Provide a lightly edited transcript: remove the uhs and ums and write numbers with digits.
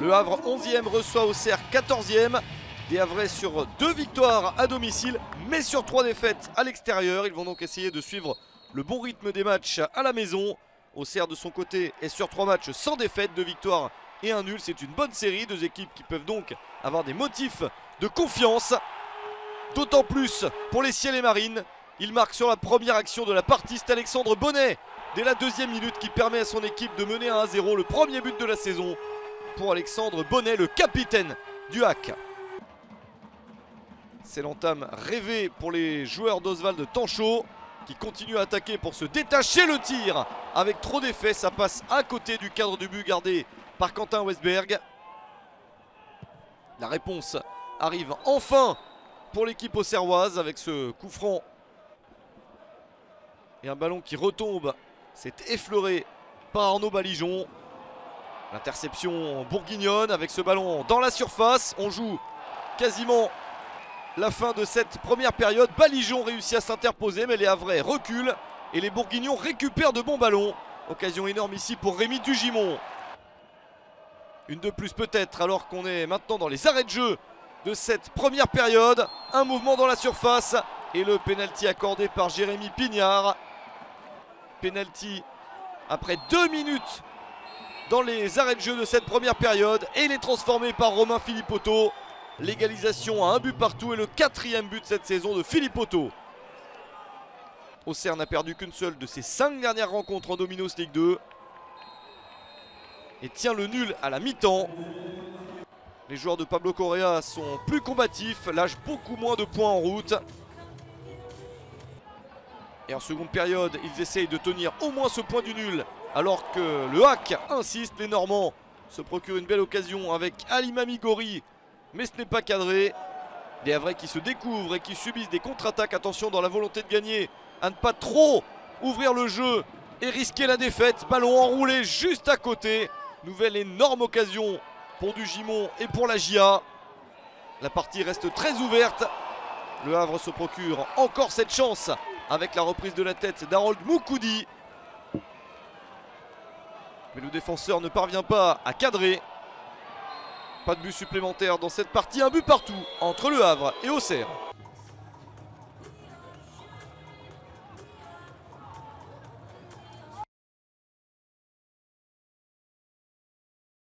Le Havre 11e reçoit Auxerre 14e. Des Havrais sur 2 victoires à domicile, mais sur 3 défaites à l'extérieur. Ils vont donc essayer de suivre le bon rythme des matchs à la maison. Auxerre de son côté est sur 3 matchs sans défaite, 2 victoires et un nul. C'est une bonne série, 2 équipes qui peuvent donc avoir des motifs de confiance. D'autant plus pour les Ciels et Marines. Il marque sur la première action de la partie, c'est Alexandre Bonnet dès la 2e minute qui permet à son équipe de mener à 1-0. Le premier but de la saison pour Alexandre Bonnet, le capitaine du HAC. C'est l'entame rêvée pour les joueurs d'Oswald Tanchot qui continuent à attaquer pour se détacher. Le tir avec trop d'effet, ça passe à côté du cadre du but gardé par Quentin Westberg. La réponse arrive enfin pour l'équipe auxerroise avec ce coup franc. Et un ballon qui retombe, c'est effleuré par Arnaud Balijon. L'interception bourguignonne avec ce ballon dans la surface. On joue quasiment la fin de cette première période. Balijon réussit à s'interposer, mais les Havrais reculent et les Bourguignons récupèrent de bons ballons. Occasion énorme ici pour Rémi Dugimon. Une de plus peut-être, alors qu'on est maintenant dans les arrêts de jeu de cette première période. Un mouvement dans la surface et le pénalty accordé par Jérémy Pignard. Pénalty après 2 minutes dans les arrêts de jeu de cette première période, et il est transformé par Romain Philippotto. L'égalisation à 1 but partout et le 4e but de cette saison de Philippotto. Auxerre n'a perdu qu'une seule de ses 5 dernières rencontres en Dominos Ligue 2 et tient le nul à la mi-temps. Les joueurs de Pablo Correa sont plus combatifs, lâchent beaucoup moins de points en route. Et en seconde période, ils essayent de tenir au moins ce point du nul, alors que le HAC insiste. Les Normands se procurent une belle occasion avec Ali Mamigori, mais ce n'est pas cadré. Les Havrais qui se découvrent et qui subissent des contre-attaques. Attention, dans la volonté de gagner, à ne pas trop ouvrir le jeu et risquer la défaite. Ballon enroulé juste à côté. Nouvelle énorme occasion pour Dugimon et pour la GIA. La partie reste très ouverte. Le Havre se procure encore cette chance avec la reprise de la tête d'Harold Moukoudi. Mais le défenseur ne parvient pas à cadrer. Pas de but supplémentaire dans cette partie, un but partout entre Le Havre et Auxerre.